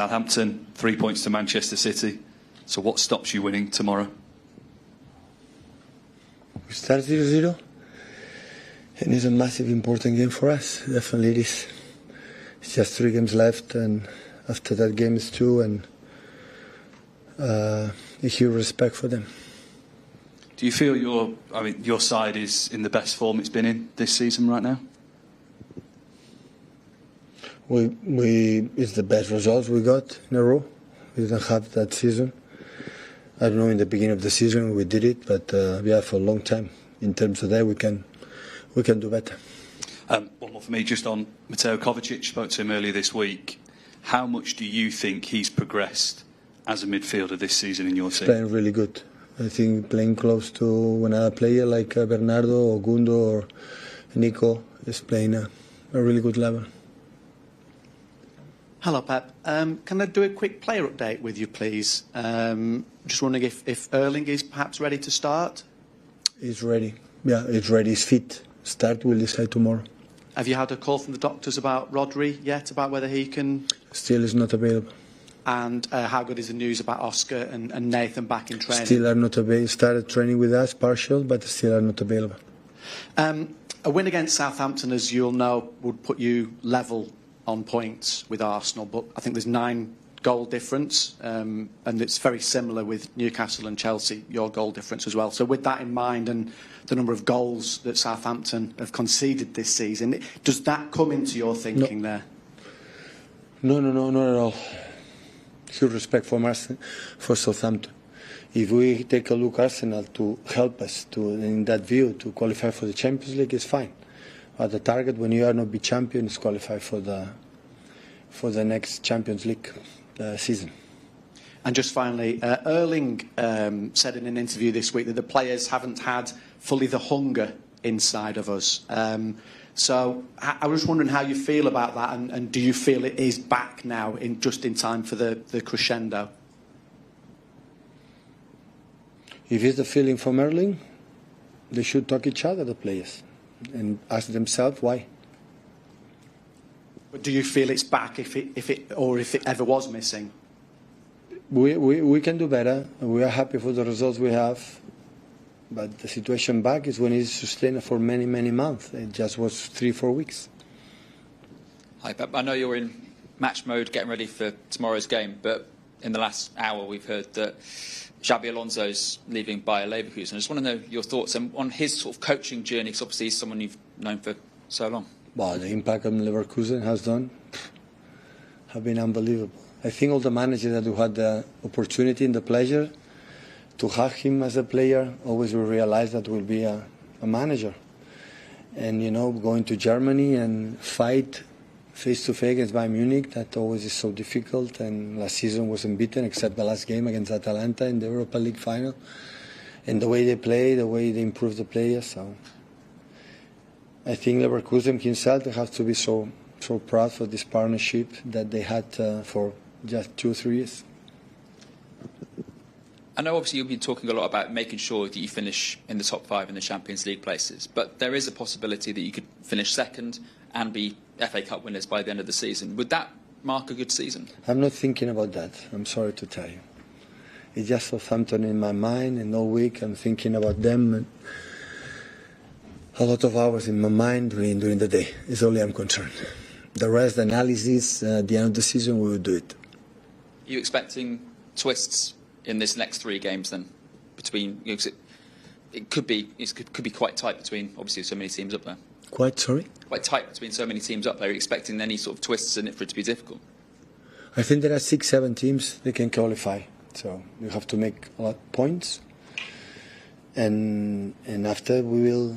Southampton, 3 points to Manchester City. So what stops you winning tomorrow? We start 0-0, and it's a massive, important game for us. Definitely it is. It's just 3 games left, and after that game is 2, and a huge respect for them. Do you feel your side is in the best form it's been in this season right now? It's the best results we got in a row. We didn't have that season. I don't know, in the beginning of the season we did it, but for a long time. In terms of that, we can do better. One more for me, just on Mateo Kovacic. Spoke to him earlier this week. How much do you think he's progressed as a midfielder this season in your team? He's playing really good. I think playing close to another player like Bernardo or Gundo or Nico is playing a really good level. Hello, Pep. Can I do a quick player update with you, please? Just wondering if Erling is perhaps ready to start? He's ready. Yeah, he's ready. He's fit. Start, we'll decide tomorrow. Have you had a call from the doctors about Rodri yet, about whether he can... Still is not available. And how good is the news about Oscar and Nathan back in training? Still are not available. Started training with us, partial, but still are not available. A win against Southampton, as you'll know, would put you level on points with Arsenal, but I think there's 9 goal difference, and it's very similar with Newcastle and Chelsea, your goal difference as well. So with that in mind and the number of goals that Southampton have conceded this season, does that come into your thinking there? No, not at all. Huge respect for Southampton. If we take a look at Arsenal to help us in that view to qualify for the Champions League, it's fine. But the target when you are not be champion is qualify for the next Champions League season. And just finally, Erling said in an interview this week that the players haven't had fully the hunger inside of us. So I was wondering how you feel about that, and do you feel it is back now, just in time for the crescendo? If it's the feeling from Erling, they should talk each other, the players, and ask themselves why. But do you feel it's back if it ever was missing? We can do better. We are happy for the results we have. But the situation back is when it's sustained for many, many months. It just was 3-4 weeks. Hi, Pep. I know you're in match mode getting ready for tomorrow's game, but in the last hour we've heard that Xabi Alonso's leaving Bayer Leverkusen. I just want to know your thoughts on his sort of coaching journey, because obviously he's someone you've known for so long. Well, the impact on Leverkusen has done have been unbelievable. I think all the managers that who had the opportunity and the pleasure to have him as a player always will realize that will be a manager. And, going to Germany and fight face-to-face against Bayern Munich, that always is so difficult. And last season was unbeaten except the last game against Atalanta in the Europa League final. And the way they play, the way they improve the players. So I think Leverkusen himself, they have to be so proud for this partnership that they had for just 2 or 3 years. I know obviously you've been talking a lot about making sure that you finish in the top 5 in the Champions League places, but there is a possibility that you could finish second and be FA Cup winners by the end of the season. Would that mark a good season? I'm not thinking about that, I'm sorry to tell you. It's just Southampton in my mind, and all week I'm thinking about them. And a lot of hours in my mind during the day. It's only I'm concerned. The rest, the analysis, at the end of the season, we will do it. Are you expecting twists in this next 3 games then? Between it could be quite tight between obviously so many teams up there. Quite tight between so many teams up there. Are you expecting any sort of twists in it for it to be difficult? I think there are 6-7 teams that can qualify. So you have to make a lot of points, and after we will,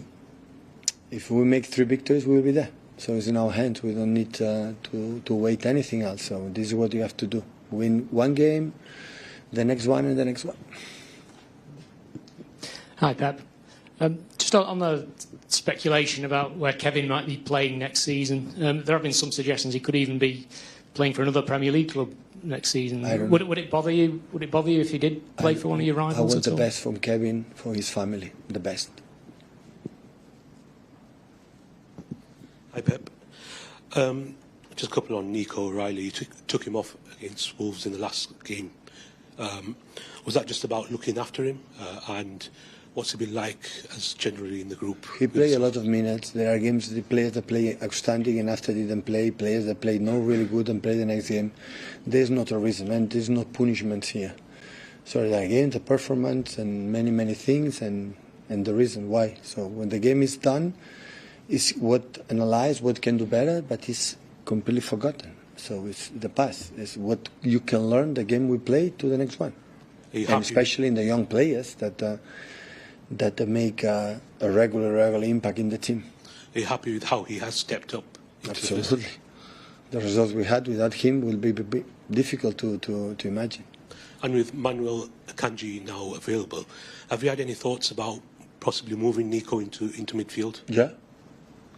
if we make 3 victories, we will be there. So it's in our hands. We don't need to wait anything else. So this is what you have to do: win 1 game, the next one, and the next one. Hi, Pep. Just on the speculation about where Kevin might be playing next season, there have been some suggestions he could even be playing for another Premier League club next season. Would it bother you? Would it bother you if he did play for one of your rivals? I want the best from Kevin, for his family, the best. Hi, Pep. Just a couple on Nico O'Reilly. You took him off against Wolves in the last game. Was that just about looking after him? And what's it been like as generally in the group? He played a lot of minutes. There are games, the players that play outstanding and after didn't play, players that play not really good and play the next game. There's not a reason, and there's no punishment here. So again, the performance and many things and the reason why. So when the game is done, it's what analyze, what can do better, but it's completely forgotten. So it's the past. It's what you can learn the game we play to the next one. And especially in the young players that make a regular impact in the team. Are you happy with how he has stepped up? Absolutely. The results we had without him will be difficult to imagine. And with Manuel Akanji now available, have you had any thoughts about possibly moving Nico into midfield? Yeah,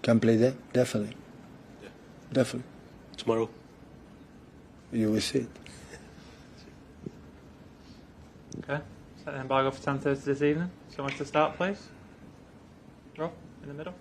can play there, definitely. Yeah. Definitely. Tomorrow? You will see it. Okay, set the embargo for 10:30 this evening. Someone to start, please. Rob, in the middle.